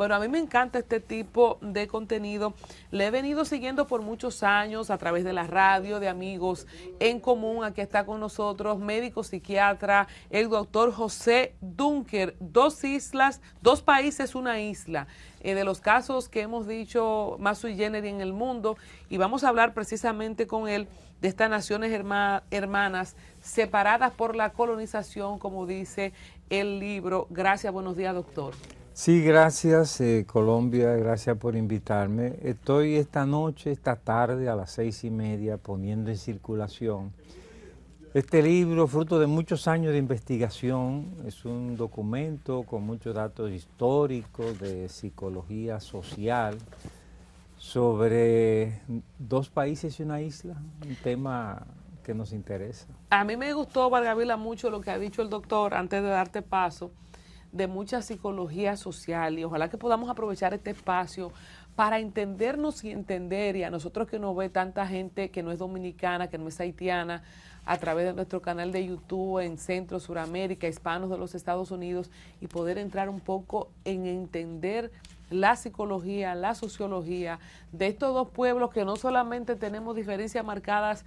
Bueno, a mí me encanta este tipo de contenido. Le he venido siguiendo por muchos años a través de la radio, de amigos en común. Aquí está con nosotros, médico psiquiatra, el doctor José Dunker. Dos islas, dos países, una isla. De los casos que hemos dicho más sui generis en el mundo. Y vamos a hablar precisamente con él de estas naciones hermanas separadas por la colonización, como dice el libro. Gracias, buenos días, doctor. Sí, gracias Colombia, gracias por invitarme. Estoy esta noche, esta tarde a las 6:30 poniendo en circulación este libro, fruto de muchos años de investigación. Es un documento con muchos datos históricos de psicología social sobre dos países y una isla, un tema que nos interesa. A mí me gustó, Vargavila, mucho lo que ha dicho el doctor antes de darte paso, de mucha psicología social, y ojalá que podamos aprovechar este espacio para entendernos y entender, y a nosotros que nos ve tanta gente que no es dominicana, que no es haitiana, a través de nuestro canal de YouTube en Centro, Suramérica, hispanos de los Estados Unidos, y poder entrar un poco en entender la psicología, la sociología de estos dos pueblos que no solamente tenemos diferencias marcadas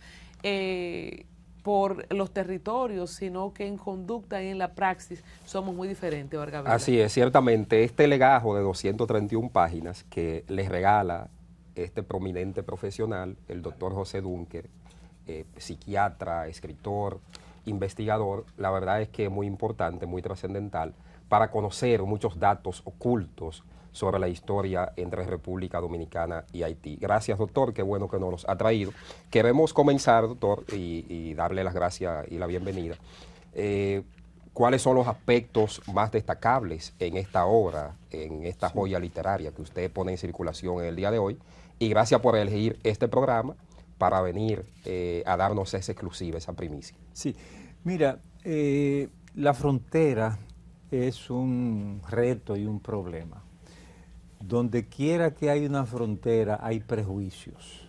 por los territorios, sino que en conducta y en la praxis somos muy diferentes, Vargavela. Así es, ciertamente este legajo de 231 páginas que les regala este prominente profesional, el doctor José Dunker, psiquiatra, escritor, investigador, la verdad es que es muy importante, muy trascendental para conocer muchos datos ocultos sobre la historia entre República Dominicana y Haití. Gracias, doctor, qué bueno que nos los ha traído. Queremos comenzar, doctor, y darle las gracias y la bienvenida. ¿Cuáles son los aspectos más destacables en esta obra, en esta joya literaria que usted pone en circulación en el día de hoy? Y gracias por elegir este programa para venir a darnos esa exclusiva, esa primicia. Sí, mira, la frontera es un reto y un problema. Donde quiera que hay una frontera hay prejuicios,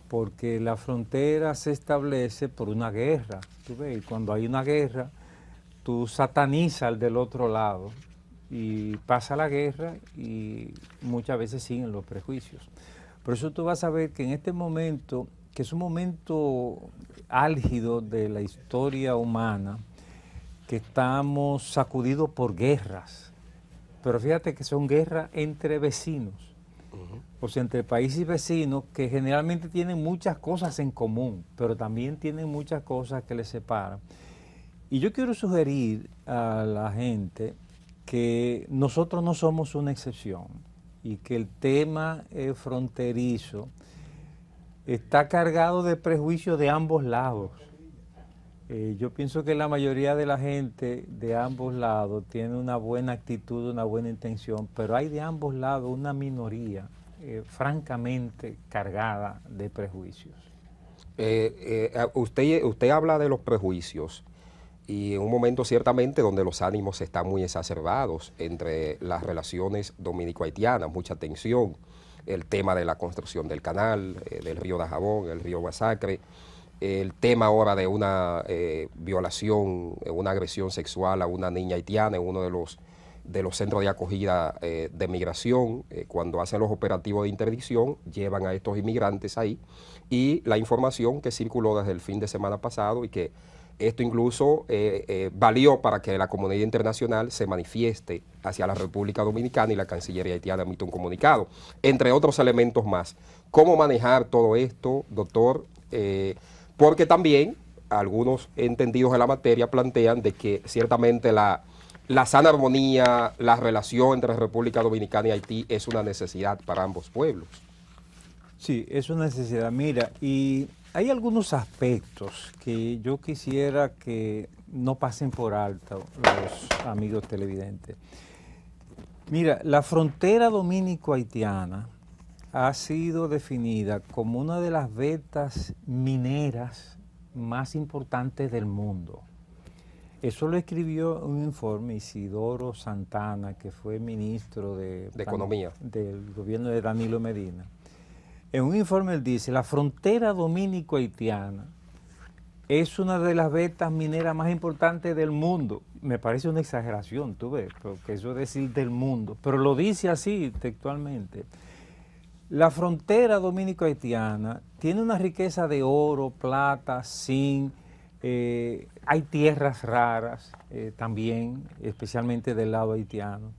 porque la frontera se establece por una guerra. Tú ves, cuando hay una guerra, tú satanizas al del otro lado y pasa la guerra y muchas veces siguen los prejuicios. Por eso tú vas a ver que en este momento, que es un momento álgido de la historia humana, que estamos sacudidos por guerras. Pero fíjate que son guerras entre vecinos, o sea, entre países vecinos que generalmente tienen muchas cosas en común, pero también tienen muchas cosas que les separan. Y yo quiero sugerir a la gente que nosotros no somos una excepción y que el tema fronterizo está cargado de prejuicios de ambos lados. Yo pienso que la mayoría de la gente de ambos lados tiene una buena actitud, una buena intención, pero hay de ambos lados una minoría francamente cargada de prejuicios. Usted habla de los prejuicios y en un momento ciertamente donde los ánimos están muy exacerbados entre las relaciones dominico-haitianas, mucha tensión, el tema de la construcción del canal, del río Dajabón, el río Masacre, el tema ahora de una violación, una agresión sexual a una niña haitiana en uno de los centros de acogida de migración. Cuando hacen los operativos de interdicción, llevan a estos inmigrantes ahí, y la información que circuló desde el fin de semana pasado y que esto incluso valió para que la comunidad internacional se manifieste hacia la República Dominicana y la Cancillería haitiana emite un comunicado, entre otros elementos más. ¿Cómo manejar todo esto, doctor? Porque también algunos entendidos en la materia plantean de que ciertamente la sana armonía, la relación entre República Dominicana y Haití es una necesidad para ambos pueblos. Sí, es una necesidad. Mira, y hay algunos aspectos que yo quisiera que no pasen por alto los amigos televidentes. Mira, la frontera dominico-haitiana ha sido definida como una de las vetas mineras más importantes del mundo. Eso lo escribió un informe Isidoro Santana, que fue ministro de Economía del gobierno de Danilo Medina. En un informe él dice, la frontera dominico-haitiana es una de las vetas mineras más importantes del mundo. Me parece una exageración, tú ves, porque eso es decir del mundo, pero lo dice así textualmente. La frontera dominico-haitiana tiene una riqueza de oro, plata, zinc, hay tierras raras también, especialmente del lado haitiano.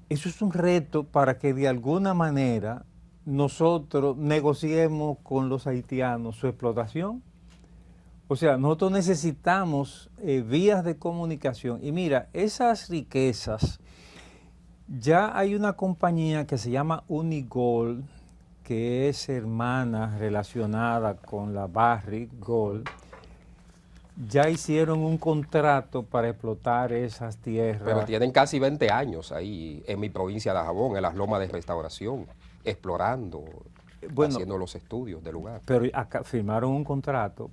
Eso es un reto para que de alguna manera nosotros negociemos con los haitianos su explotación. O sea, nosotros necesitamos vías de comunicación. Y mira, esas riquezas, ya hay una compañía que se llama Unigold, que es hermana relacionada con la Barrick Gold. Ya hicieron un contrato para explotar esas tierras. Pero tienen casi 20 años ahí en mi provincia de Dajabón, en las lomas de Restauración, explorando, haciendo los estudios del lugar. Pero acá firmaron un contrato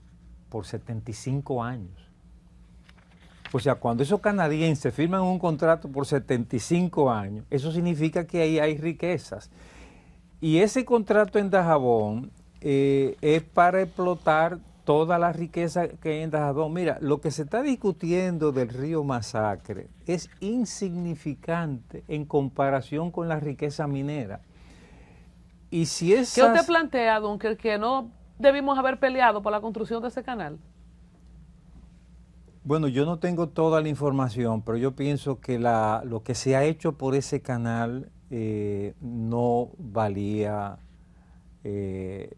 por 75 años. O sea, cuando esos canadienses firman un contrato por 75 años, eso significa que ahí hay riquezas. Y ese contrato en Dajabón es para explotar toda la riqueza que hay en Dajabón. Mira, lo que se está discutiendo del río Masacre es insignificante en comparación con la riqueza minera. Y si esas... ¿Qué usted plantea, Dunker, que no debimos haber peleado por la construcción de ese canal? Bueno, yo no tengo toda la información, pero yo pienso que lo que se ha hecho por ese canal no valía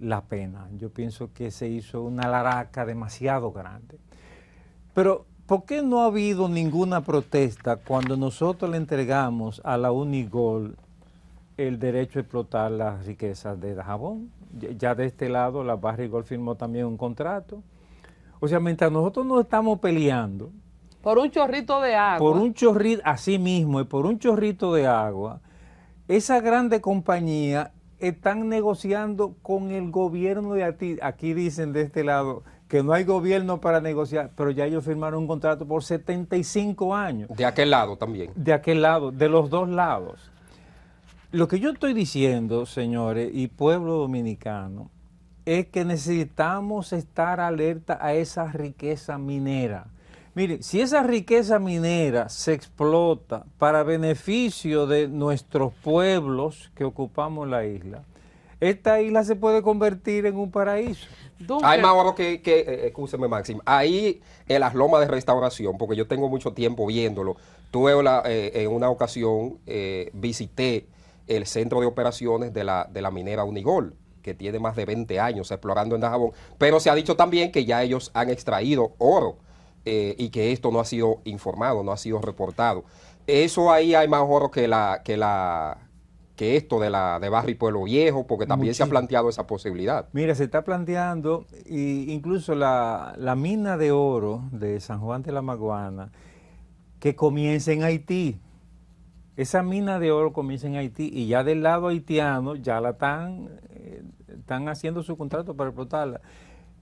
la pena. Yo pienso que se hizo una laraca demasiado grande. Pero, ¿por qué no ha habido ninguna protesta cuando nosotros le entregamos a la Unigold el derecho a explotar las riquezas de Dajabón? Ya de este lado, la Barrick Gold firmó también un contrato. O sea, mientras nosotros nos estamos peleando por un chorrito de agua. Por un chorrito, así mismo, y por un chorrito de agua, esa grande compañía están negociando con el gobierno de Haití. Aquí dicen de este lado que no hay gobierno para negociar, pero ya ellos firmaron un contrato por 75 años. De aquel lado también. De aquel lado, de los dos lados. Lo que yo estoy diciendo, señores, y pueblo dominicano, es que necesitamos estar alerta a esa riqueza minera. Mire, si esa riqueza minera se explota para beneficio de nuestros pueblos que ocupamos la isla, esta isla se puede convertir en un paraíso. Hay más oro escúcheme Máximo, ahí en las lomas de Restauración, porque yo tengo mucho tiempo viéndolo, tuve en una ocasión, visité el centro de operaciones de la minera Unigold, que tiene más de 20 años explorando en Dajabón, pero se ha dicho también que ya ellos han extraído oro y que esto no ha sido informado, no ha sido reportado. Eso ahí hay más oro que esto de Barrio y Pueblo Viejo, porque también se ha planteado esa posibilidad. Mira, se está planteando, incluso la mina de oro de San Juan de la Maguana, que comienza en Haití. Esa mina de oro comienza en Haití y ya del lado haitiano ya la están haciendo su contrato para explotarla.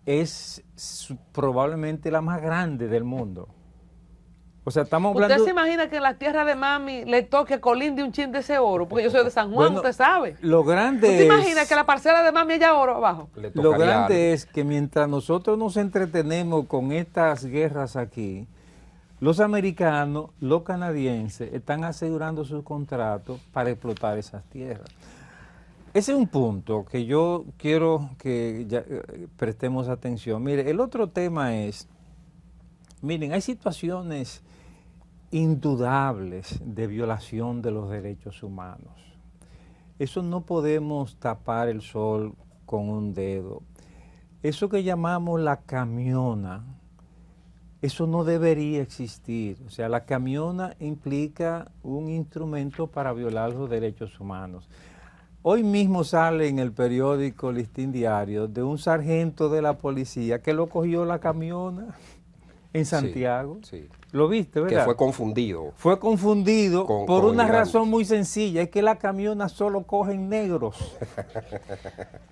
Es probablemente la más grande del mundo. O sea, estamos hablando... ¿Usted se imagina que en la tierra de mami le toque colinde un chin de ese oro? Porque yo soy de San Juan, bueno, usted sabe. Lo grande ¿Usted imagina que la parcela de mami haya oro abajo? Lo grande es que mientras nosotros nos entretenemos con estas guerras aquí, los americanos, los canadienses, están asegurando sus contratos para explotar esas tierras. Ese es un punto que yo quiero que prestemos atención. Mire, el otro tema es, miren, hay situaciones indudables de violación de los derechos humanos. Eso no podemos tapar el sol con un dedo. Eso que llamamos la camiona, eso no debería existir. O sea, la camiona implica un instrumento para violar los derechos humanos. Hoy mismo sale en el periódico Listín Diario de un sargento de la policía que lo cogió la camiona en Santiago. Sí, sí. Lo viste, ¿verdad? Que fue confundido. Fue confundido por con una inmigrantes. razón muy sencilla, es que la camiona solo cogen negros.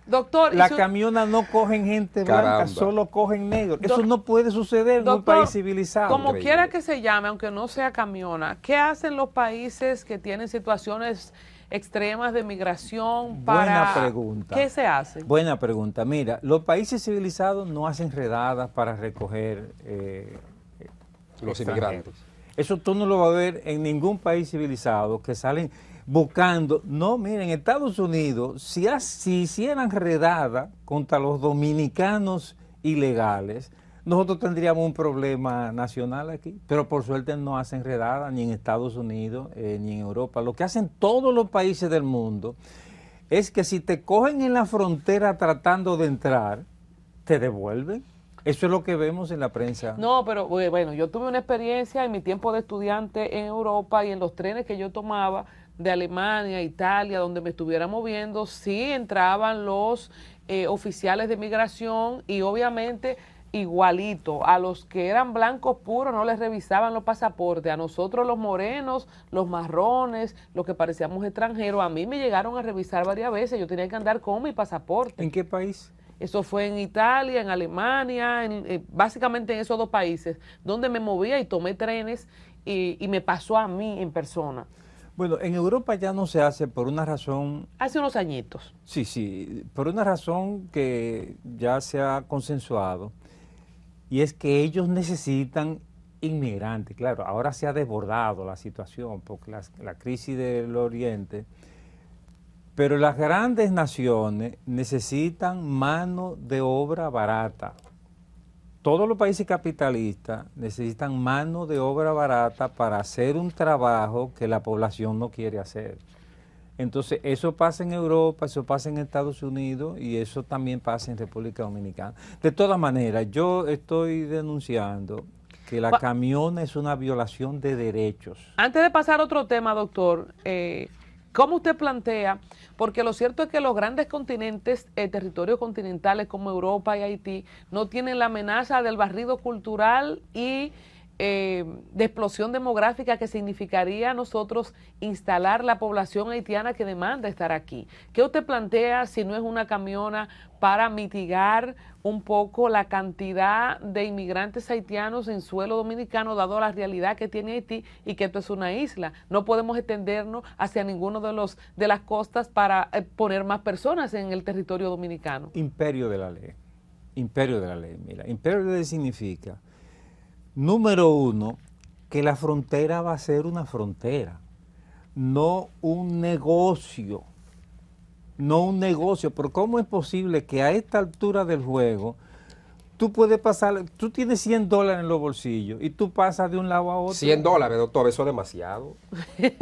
Doctor, La camiona no cogen gente blanca, Caramba. solo cogen negros. Eso no puede suceder en un doctor, país civilizado. como Increíble. quiera que se llame, aunque no sea camiona, ¿qué hacen los países que tienen situaciones extremas de migración para... Buena pregunta. ¿Qué se hace? Buena pregunta. Mira, los países civilizados no hacen redadas para recoger Los extranjeros. inmigrantes. Eso tú no lo vas a ver en ningún país civilizado que salen buscando. No, miren, en Estados Unidos, si hicieran redada contra los dominicanos ilegales, nosotros tendríamos un problema nacional aquí, pero por suerte no hacen redada ni en Estados Unidos ni en Europa. Lo que hacen todos los países del mundo es que si te cogen en la frontera tratando de entrar, te devuelven. Eso es lo que vemos en la prensa. No, pero bueno, yo tuve una experiencia en mi tiempo de estudiante en Europa y en los trenes que yo tomaba de Alemania, Italia, donde me estuviera moviendo, sí entraban los oficiales de migración y obviamente igualito, a los que eran blancos puros no les revisaban los pasaportes, a nosotros los morenos, los marrones, los que parecíamos extranjeros, a mí me llegaron a revisar varias veces, yo tenía que andar con mi pasaporte. ¿En qué país? Eso fue en Italia, en Alemania, básicamente en esos dos países, donde me movía y tomé trenes y me pasó a mí en persona. Bueno, en Europa ya no se hace por una razón, Hace unos añitos. sí, por una razón que ya se ha consensuado, y es que ellos necesitan inmigrantes. Claro, ahora se ha desbordado la situación por la crisis del Oriente, pero las grandes naciones necesitan mano de obra barata. Todos los países capitalistas necesitan mano de obra barata para hacer un trabajo que la población no quiere hacer. Entonces, eso pasa en Europa, eso pasa en Estados Unidos y eso también pasa en República Dominicana. De todas maneras, yo estoy denunciando que la camiona es una violación de derechos. Antes de pasar a otro tema, doctor, ¿cómo usted plantea? Porque lo cierto es que los grandes continentes, territorios continentales como Europa y Haití, no tienen la amenaza del barrido cultural y de explosión demográfica que significaría a nosotros instalar la población haitiana que demanda estar aquí. ¿Qué usted plantea si no es una camiona para mitigar un poco la cantidad de inmigrantes haitianos en suelo dominicano, dado la realidad que tiene Haití y que esto es una isla? No podemos extendernos hacia ninguno de las costas para poner más personas en el territorio dominicano. Imperio de la ley. Imperio de la ley. Mira, imperio de la ley significa, número uno, que la frontera va a ser una frontera, no un negocio. No un negocio, pero ¿cómo es posible que a esta altura del juego tú puedes pasar, tú tienes $100 en los bolsillos y tú pasas de un lado a otro? $100, doctor, eso es demasiado.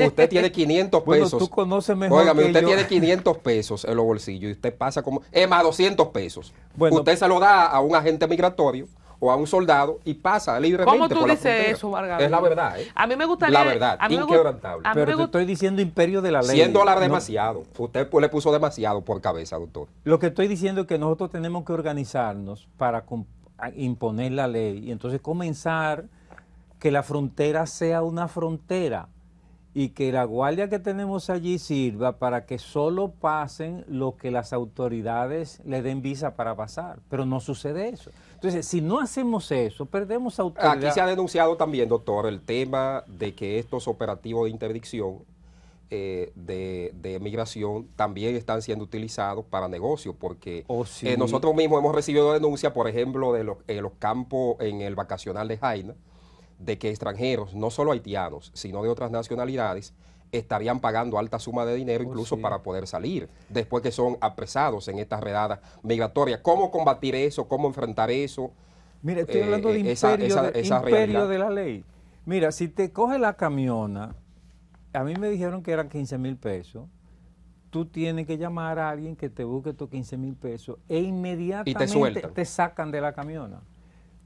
Usted tiene 500 Bueno, pesos. tú conoces mejor Óigame, que usted yo. tiene 500 pesos en los bolsillos y usted pasa como, es más, 200 pesos. Bueno, usted se lo da a un agente migratorio o a un soldado y pasa libremente ¿Cómo tú por la dices frontera. eso, Vargas? Es la verdad, ¿eh? A mí me gustaría... La verdad, a mí me gu- inquebrantable. a mí me Pero te gu- estoy diciendo imperio de la ley. $100 No, demasiado. Usted pues, le puso demasiado por cabeza, doctor. lo que estoy diciendo es que nosotros tenemos que organizarnos para imponer la ley y entonces comenzar que la frontera sea una frontera y que la guardia que tenemos allí sirva para que solo pasen lo que las autoridades le den visa para pasar, pero no sucede eso. Entonces, si no hacemos eso, perdemos autoridad. Aquí se ha denunciado también, doctor, el tema de que estos operativos de interdicción de migración también están siendo utilizados para negocios, porque Sí. nosotros mismos hemos recibido denuncias, por ejemplo, de los campos en el vacacional de Jaina, de que extranjeros, no solo haitianos, sino de otras nacionalidades, estarían pagando alta suma de dinero incluso sí. para poder salir, después que son apresados en estas redadas migratorias. ¿Cómo combatir eso? ¿Cómo enfrentar eso? Mira, estoy hablando de esa imperio realidad. de la ley. Mira, si te coge la camiona, a mí me dijeron que eran 15,000 pesos, tú tienes que llamar a alguien que te busque tus 15,000 pesos e inmediatamente sueltan. te sacan de la camiona.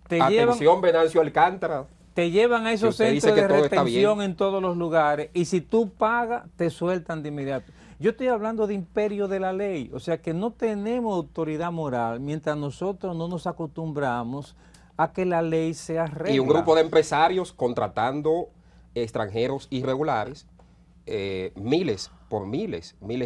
Te Atención, Venancio Alcántara. te llevan a esos usted dice centros de que todo está retención bien. en todos los lugares y si tú pagas, te sueltan de inmediato. Yo estoy hablando de imperio de la ley, o sea que no tenemos autoridad moral mientras nosotros no nos acostumbramos a que la ley sea regla. Y un grupo de empresarios contratando extranjeros irregulares, miles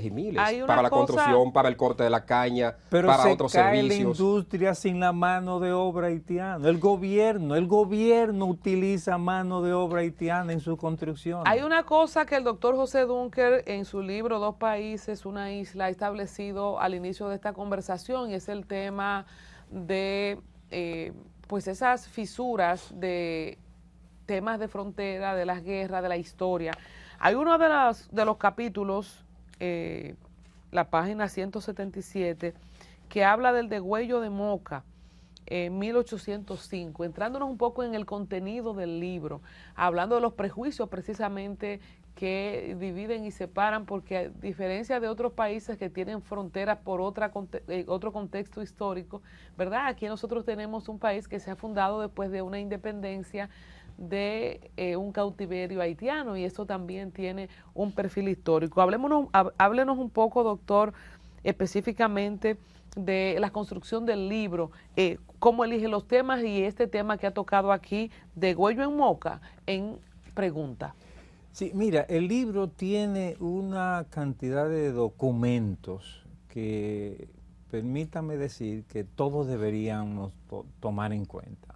y miles, para la construcción, para el corte de la caña, pero para se otros cae servicios. la industria sin la mano de obra haitiana. El gobierno utiliza mano de obra haitiana en su construcción. Hay una cosa que el doctor José Dunker en su libro Dos Países, una Isla ha establecido al inicio de esta conversación, y es el tema de pues esas fisuras de temas de frontera, de las guerras, de la historia. Hay uno de los capítulos, la página 177, que habla del degüello de Moca en 1805, entrándonos un poco en el contenido del libro, hablando de los prejuicios precisamente que dividen y separan, porque a diferencia de otros países que tienen fronteras por otro contexto histórico, ¿verdad? Aquí nosotros tenemos un país que se ha fundado después de una independencia de un cautiverio haitiano, y esto también tiene un perfil histórico. Háblenos un poco, doctor, específicamente de la construcción del libro, cómo elige los temas y este tema que ha tocado aquí, degüello en Moca, en pregunta. Sí, mira, el libro tiene una cantidad de documentos que, permítame decir, que todos deberíamos tomar en cuenta.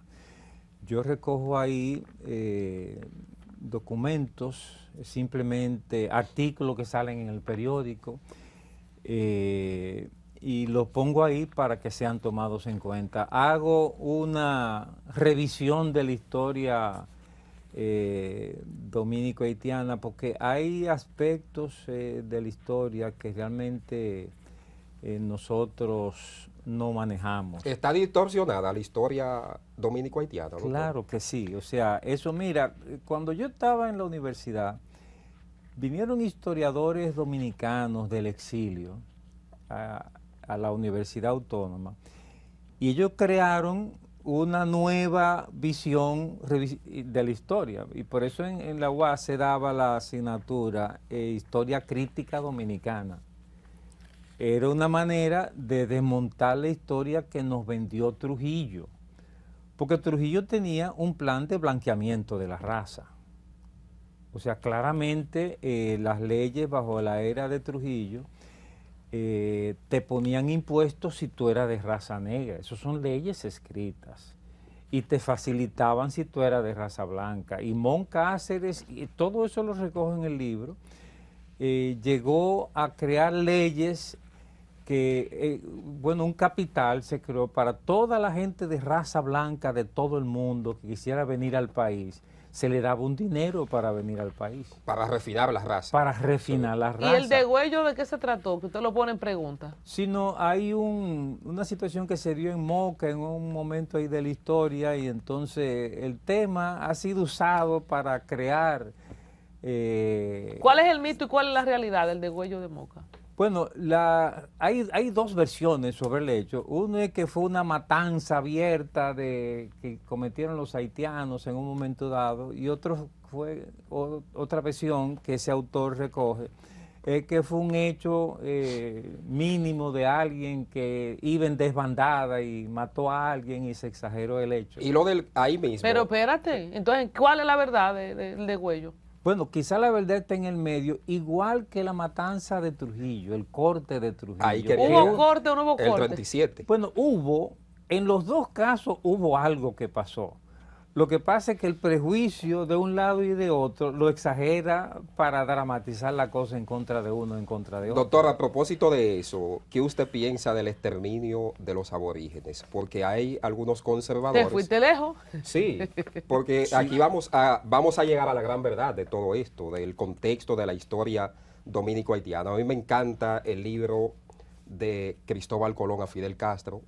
Yo recojo ahí documentos, simplemente artículos que salen en el periódico, y los pongo ahí para que sean tomados en cuenta. Hago una revisión de la historia dominico-haitiana, porque hay aspectos de la historia que realmente nosotros no manejamos. Está distorsionada la historia dominico-haitiana, ¿no? Claro que sí, o sea, eso, mira, cuando yo estaba en la universidad, vinieron historiadores dominicanos del exilio a la Universidad Autónoma, y ellos crearon una nueva visión de la historia, y por eso en la UAS se daba la asignatura Historia Crítica Dominicana. Era una manera de desmontar la historia que nos vendió Trujillo, porque Trujillo tenía un plan de blanqueamiento de la raza. O sea, claramente las leyes bajo la era de Trujillo te ponían impuestos si tú eras de raza negra. Esas son leyes escritas. Y te facilitaban si tú eras de raza blanca. Y Cáceres, y todo eso lo recojo en el libro, llegó a crear leyes que, bueno, un capital se creó para toda la gente de raza blanca de todo el mundo que quisiera venir al país. Se le daba un dinero para venir al país. Para refinar las razas. Para refinar las razas. ¿Y el degüello de qué se trató? Que usted lo pone en pregunta. Sino hay una situación que se dio en Moca en un momento ahí de la historia, y entonces el tema ha sido usado para crear... ¿Cuál es el mito y cuál es la realidad del degüello de Moca? Bueno, hay dos versiones sobre el hecho. Uno es que fue una matanza abierta que cometieron los haitianos en un momento dado, y otro fue otra versión que ese autor recoge, es que fue un hecho mínimo de alguien que iba en desbandada y mató a alguien y se exageró el hecho. Y lo del ahí mismo. Pero espérate, entonces, ¿cuál es la verdad del degüello? Bueno, quizá la verdad está en el medio, igual que la matanza de Trujillo, el corte de Trujillo. ¿Hubo corte o no hubo corte? El 37. Bueno, en los dos casos hubo algo que pasó. Lo que pasa es que el prejuicio de un lado y de otro lo exagera para dramatizar la cosa en contra de uno, en contra de otro. Doctor, a propósito de eso, ¿qué usted piensa del exterminio de los aborígenes? Porque hay algunos conservadores... ¿Te fuiste lejos? Sí, porque sí. Aquí vamos a llegar a la gran verdad de todo esto, del contexto de la historia dominico-haitiana. A mí me encanta el libro de Cristóbal Colón a Fidel Castro,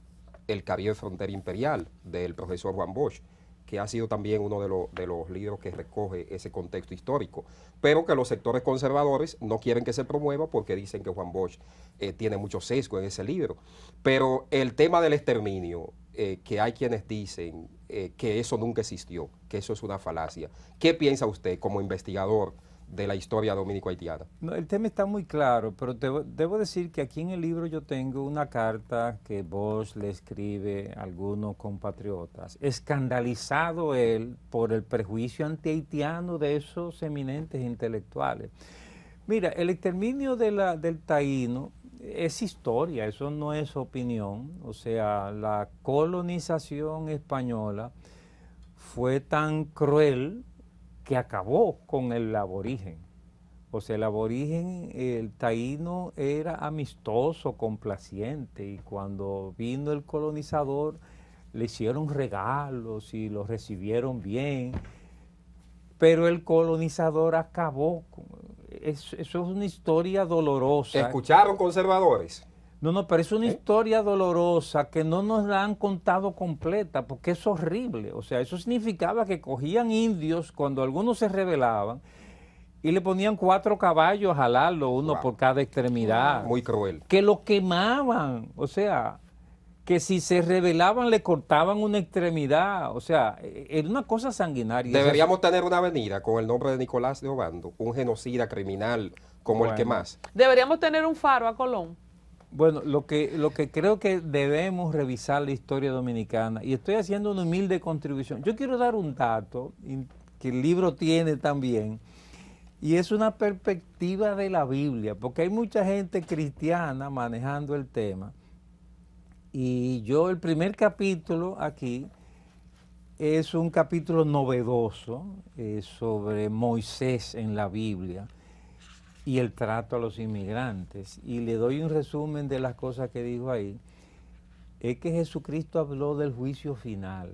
El Caribe Frontera Imperial, del profesor Juan Bosch, que ha sido también uno de los libros que recoge ese contexto histórico, pero que los sectores conservadores no quieren que se promueva porque dicen que Juan Bosch tiene mucho sesgo en ese libro. Pero el tema del exterminio, que hay quienes dicen que eso nunca existió, que eso es una falacia. ¿Qué piensa usted como investigador de la historia dominico-haitiana. No, el tema está muy claro, pero debo decir que aquí en el libro yo tengo una carta que Bosch le escribe a algunos compatriotas, escandalizado él por el prejuicio antihaitiano de esos eminentes intelectuales. Mira, el exterminio del taíno es historia, eso no es opinión. O sea, la colonización española fue tan cruel que acabó con el aborigen. O sea, el aborigen, el taíno, era amistoso, complaciente, y cuando vino el colonizador le hicieron regalos y lo recibieron bien, pero el colonizador acabó con... Eso es una historia dolorosa. ¿Escucharon, conservadores? No, pero es una historia dolorosa que no nos la han contado completa, porque es horrible. O sea, eso significaba que cogían indios cuando algunos se rebelaban y le ponían 4 caballos a jalarlo, uno por cada extremidad. Muy cruel. Que lo quemaban, o sea, que si se rebelaban le cortaban una extremidad. O sea, era una cosa sanguinaria. Deberíamos tener una avenida con el nombre de Nicolás de Obando, un genocida criminal como el que más. Deberíamos tener un faro a Colón. Bueno, lo que creo que debemos revisar la historia dominicana, y estoy haciendo una humilde contribución. Yo quiero dar un dato que el libro tiene también, y es una perspectiva de la Biblia, porque hay mucha gente cristiana manejando el tema, y yo el primer capítulo aquí es un capítulo novedoso sobre Moisés en la Biblia y el trato a los inmigrantes. Y le doy un resumen de las cosas que dijo ahí. Es que Jesucristo habló del juicio final.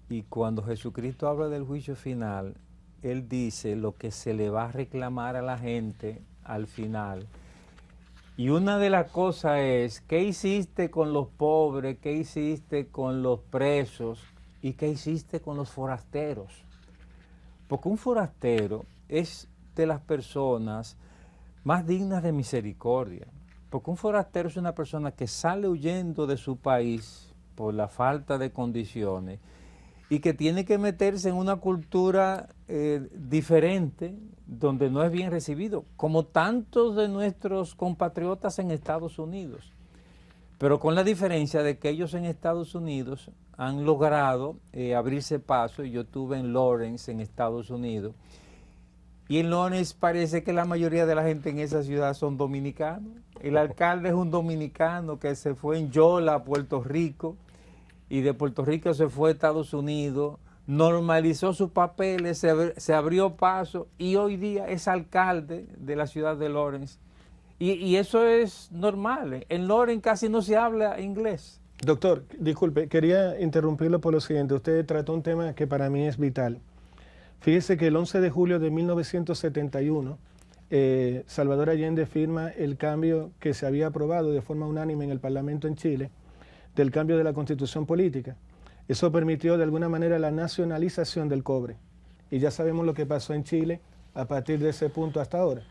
Y cuando Jesucristo habla del juicio final, Él dice lo que se le va a reclamar a la gente al final. Y una de las cosas es, ¿qué hiciste con los pobres? ¿Qué hiciste con los presos? ¿Y qué hiciste con los forasteros? Porque un forastero es de las personas más dignas de misericordia, porque un forastero es una persona que sale huyendo de su país por la falta de condiciones y que tiene que meterse en una cultura diferente, donde no es bien recibido, como tantos de nuestros compatriotas en Estados Unidos, pero con la diferencia de que ellos en Estados Unidos han logrado abrirse paso. Yo estuve en Lawrence, en Estados Unidos, y en Lawrence parece que la mayoría de la gente en esa ciudad son dominicanos. El alcalde es un dominicano que se fue en Yola a Puerto Rico, y de Puerto Rico se fue a Estados Unidos, normalizó sus papeles, se abrió paso, y hoy día es alcalde de la ciudad de Lawrence. Y eso es normal. En Lawrence casi no se habla inglés. Doctor, disculpe, quería interrumpirlo por lo siguiente. Usted trató un tema que para mí es vital. Fíjese que el 11 de julio de 1971, Salvador Allende firma el cambio que se había aprobado de forma unánime en el Parlamento en Chile, del cambio de la Constitución política. Eso permitió de alguna manera la nacionalización del cobre. Y ya sabemos lo que pasó en Chile a partir de ese punto hasta ahora.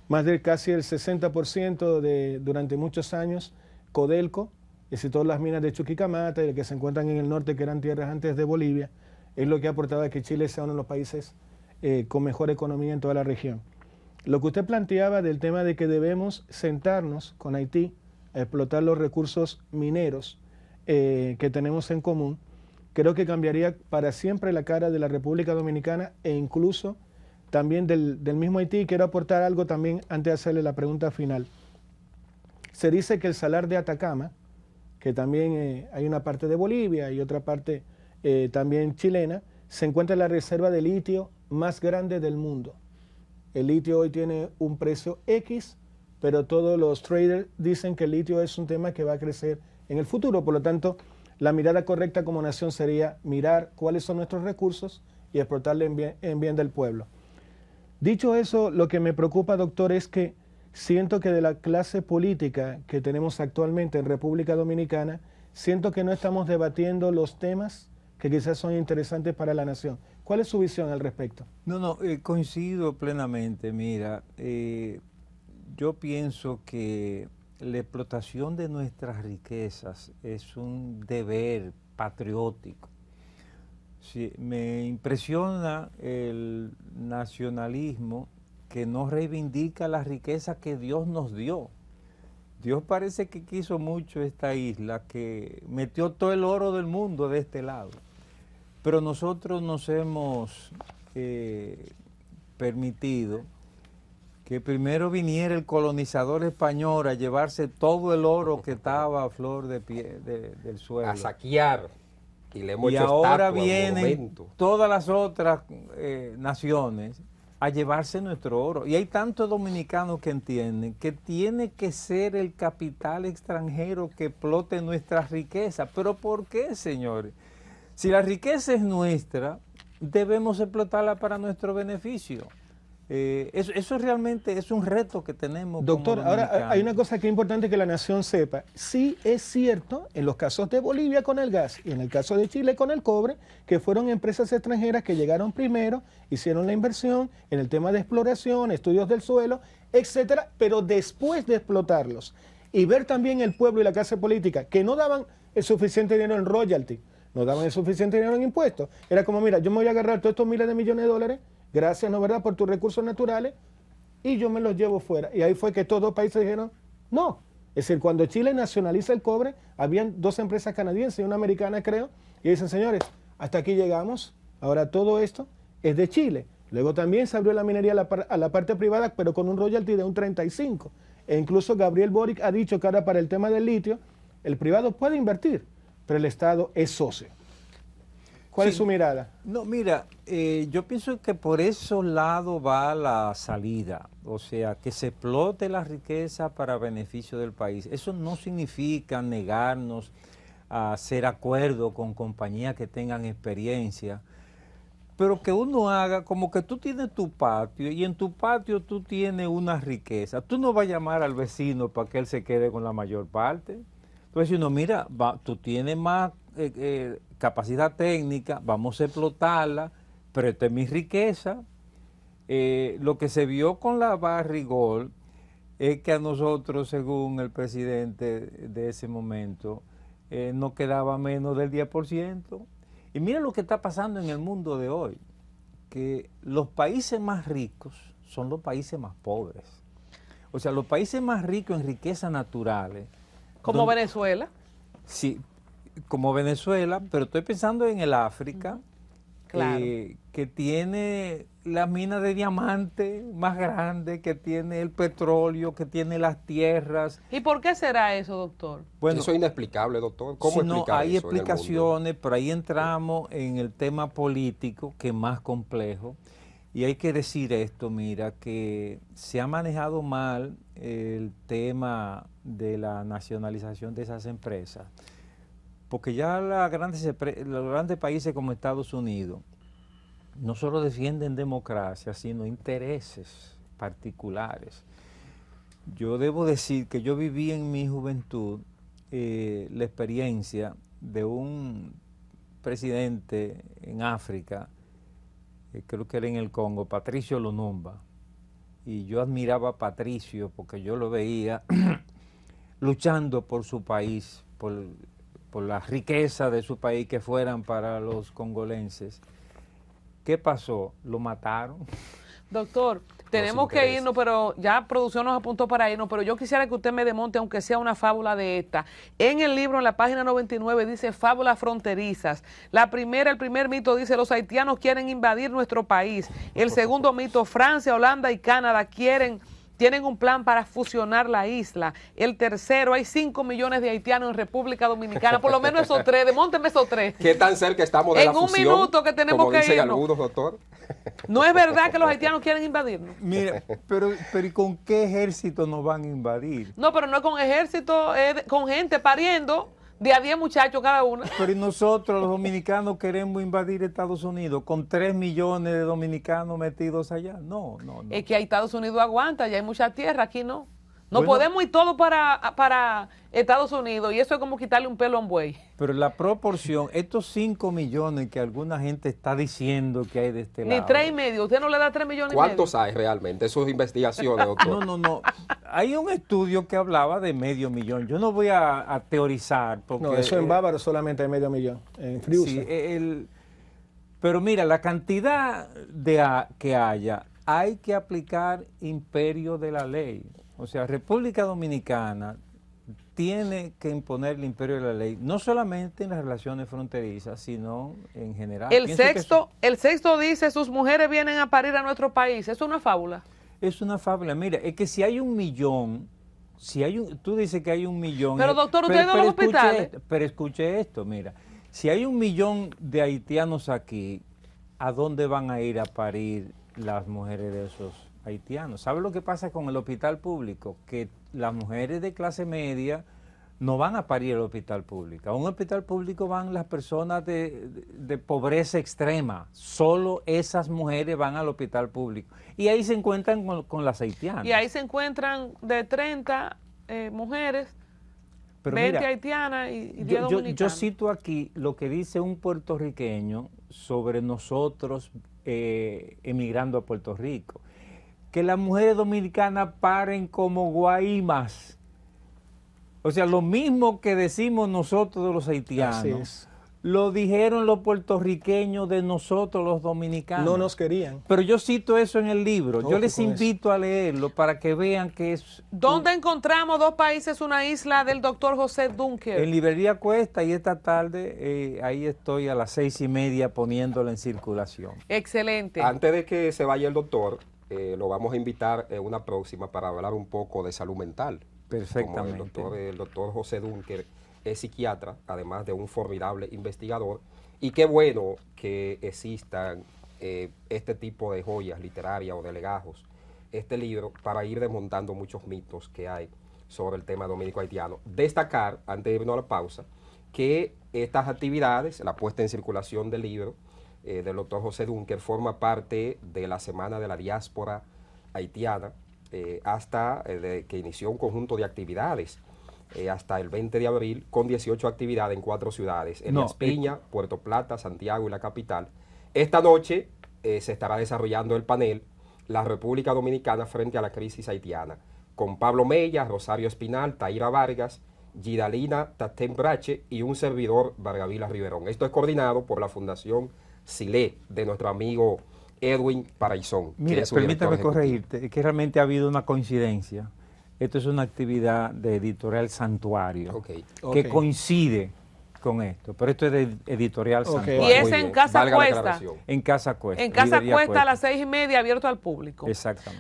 Más de casi el 60% durante muchos años, Codelco, es decir, todas las minas de Chuquicamata y que se encuentran en el norte, que eran tierras antes de Bolivia, es lo que ha aportado a que Chile sea uno de los países con mejor economía en toda la región. Lo que usted planteaba del tema de que debemos sentarnos con Haití a explotar los recursos mineros que tenemos en común, creo que cambiaría para siempre la cara de la República Dominicana e incluso también del mismo Haití. Quiero aportar algo también antes de hacerle la pregunta final. Se dice que el salar de Atacama, que también hay una parte de Bolivia y otra parte también chilena, se encuentra en la reserva de litio más grande del mundo. El litio hoy tiene un precio X, pero todos los traders dicen que el litio es un tema que va a crecer en el futuro. Por lo tanto, la mirada correcta como nación sería mirar cuáles son nuestros recursos y explotarle en bien del pueblo. Dicho eso, lo que me preocupa, doctor, es que siento que de la clase política que tenemos actualmente en República Dominicana, siento que no estamos debatiendo los temas que quizás son interesantes para la nación. ¿Cuál es su visión al respecto? No, coincido plenamente. Mira, yo pienso que la explotación de nuestras riquezas es un deber patriótico, Sí, me impresiona el nacionalismo que no reivindica la riqueza que Dios nos dio. Dios parece que quiso mucho esta isla, que metió todo el oro del mundo de este lado. Pero nosotros nos hemos permitido que primero viniera el colonizador español a llevarse todo el oro que estaba a flor de pie, del suelo. A saquear. Y le hemos hecho ahora estatua, vienen monumento. todas las otras naciones a llevarse nuestro oro. Y hay tantos dominicanos que entienden que tiene que ser el capital extranjero que explote nuestra riqueza. ¿Pero por qué, señores? Si la riqueza es nuestra, debemos explotarla para nuestro beneficio. Eso realmente es un reto que tenemos. Doctor, ahora hay una cosa que es importante que la nación sepa. Sí es cierto, en los casos de Bolivia con el gas y en el caso de Chile con el cobre, que fueron empresas extranjeras que llegaron primero, hicieron la inversión en el tema de exploración, estudios del suelo, etcétera, pero después de explotarlos y ver también el pueblo y la clase política que no daban el suficiente dinero en royalty, no daban el suficiente dinero en impuestos. Era como, mira, yo me voy a agarrar todos estos miles de millones de dólares, gracias, ¿no verdad?, por tus recursos naturales, y yo me los llevo fuera. Y ahí fue que todos los países dijeron, no. Es decir, cuando Chile nacionaliza el cobre, habían dos empresas canadienses y una americana, creo, y dicen, señores, hasta aquí llegamos, ahora todo esto es de Chile. Luego también se abrió la minería a la parte privada, pero con un royalty de un 35%. E incluso Gabriel Boric ha dicho que ahora para el tema del litio, el privado puede invertir, pero el Estado es socio. ¿Cuál es su mirada? No, mira, yo pienso que por esos lados va la salida, o sea, que se explote la riqueza para beneficio del país. Eso no significa negarnos a hacer acuerdos con compañías que tengan experiencia, pero que uno haga como que tú tienes tu patio y en tu patio tú tienes una riqueza. Tú no vas a llamar al vecino para que él se quede con la mayor parte. Entonces uno, mira, tú tienes más capacidad técnica, vamos a explotarla, pero esta es mi riqueza. Lo que se vio con la Barrigold es que a nosotros, según el presidente de ese momento, no quedaba menos del 10%. Y mira lo que está pasando en el mundo de hoy, que los países más ricos son los países más pobres. O sea, los países más ricos en riquezas naturales. Como Venezuela. Sí, como Venezuela, pero estoy pensando en el África, claro, que tiene las minas de diamante más grandes, que tiene el petróleo, que tiene las tierras. ¿Y por qué será eso, doctor? Bueno, eso es inexplicable, doctor. ¿Cómo no, explicar hay eso explicaciones, pero ahí entramos en el tema político, que es más complejo. Y hay que decir esto, mira, que se ha manejado mal el tema de la nacionalización de esas empresas. Porque ya los grandes países como Estados Unidos no solo defienden democracia, sino intereses particulares. Yo debo decir que yo viví en mi juventud la experiencia de un presidente en África, creo que era en el Congo, Patricio Lumumba. Y yo admiraba a Patricio porque yo lo veía luchando por su país, por la riqueza de su país que fueran para los congolenses. ¿Qué pasó? Lo mataron. Doctor, tenemos que irnos, pero ya producción nos apuntó para irnos, pero yo quisiera que usted me desmonte, aunque sea una fábula de esta. En el libro, en la página 99, dice fábulas fronterizas. El primer mito dice, los haitianos quieren invadir nuestro país. El segundo mito, Francia, Holanda y Canadá tienen un plan para fusionar la isla. El tercero, hay 5 millones de haitianos en República Dominicana, por lo menos esos tres, desmónteme esos tres. ¿Qué tan cerca estamos de la fusión? En un minuto que tenemos como que dicen irnos. algunos, doctor. No es verdad que los haitianos quieren invadirnos. Mira, pero ¿y con qué ejército nos van a invadir? No, pero no es con ejército, es con gente pariendo. De a 10 muchachos cada uno. Pero y nosotros los dominicanos queremos invadir Estados Unidos con 3 millones de dominicanos metidos allá. No. Es que ahí Estados Unidos aguanta, ya hay mucha tierra, aquí no. No podemos ir todos para Estados Unidos y eso es como quitarle un pelo a un buey. Pero la proporción, estos 5 millones que alguna gente está diciendo que hay de este lado. Ni 3,5, usted no le da 3 millones y medio. ¿Cuántos hay realmente? Eso es investigaciones, doctor. No. Hay un estudio que hablaba de 500,000. Yo no voy a teorizar. Porque, no, eso en Bávaro solamente hay 500,000. En Friusa. Sí, Pero mira, la cantidad que haya, hay que aplicar imperio de la ley. O sea, República Dominicana tiene que imponer el imperio de la ley, no solamente en las relaciones fronterizas, sino en general. El sexto dice, sus mujeres vienen a parir a nuestro país. ¿Eso es una fábula? Es una fábula. Mira, es que si hay 1 millón, tú dices que hay 1 millón. Pero doctor, ¿usted ha ido a los hospitales? Pero escuche esto, mira. Si hay 1 millón de haitianos aquí, ¿a dónde van a ir a parir las mujeres de esos haitianos? ¿Sabe lo que pasa con el hospital público? Que las mujeres de clase media no van a parir al hospital público. A un hospital público van las personas de pobreza extrema. Solo esas mujeres van al hospital público. Y ahí se encuentran con las haitianas. Y ahí se encuentran de 30 mujeres, pero 20 mira, haitianas y 10 dominicanas. Yo cito aquí lo que dice un puertorriqueño sobre nosotros emigrando a Puerto Rico. Que las mujeres dominicanas paren como guaimas. O sea, lo mismo que decimos nosotros de los haitianos, lo dijeron los puertorriqueños de nosotros los dominicanos. No nos querían. Pero yo cito eso en el libro. Yo les invito a leerlo para que vean que es... ¿Dónde encontramos 2 países, una isla del doctor José Dunker? En Librería Cuesta, y esta tarde ahí estoy a las 6:30 poniéndolo en circulación. Excelente. Antes de que se vaya el doctor, lo vamos a invitar en una próxima para hablar un poco de salud mental. Perfectamente. Como el doctor José Dunker es psiquiatra, además de un formidable investigador, y qué bueno que existan este tipo de joyas literarias o de legajos, este libro, para ir desmontando muchos mitos que hay sobre el tema dominico-haitiano. Destacar, antes de irnos a la pausa, que estas actividades, la puesta en circulación del libro del doctor José Dunker, forma parte de la Semana de la Diáspora Haitiana, hasta que inició un conjunto de actividades hasta el 20 de abril, con 18 actividades en 4 ciudades, en Las Piñas, Puerto Plata, Santiago y la capital. Esta noche se estará desarrollando el panel La República Dominicana frente a la crisis haitiana, con Pablo Mella, Rosario Espinal, Taira Vargas, Gidalina Tatén Brache y un servidor, Vargavila Riverón. Esto es coordinado por la Fundación SILE de nuestro amigo Edwin Paraizón. Mira, permítame corregirte, es que realmente ha habido una coincidencia. Esto es una actividad de Editorial Santuario, que coincide con esto, pero esto es de Editorial Santuario. Y es en Casa Cuesta. En Casa Cuesta. En Casa Cuesta a las 6:30, abierto al público. Exactamente.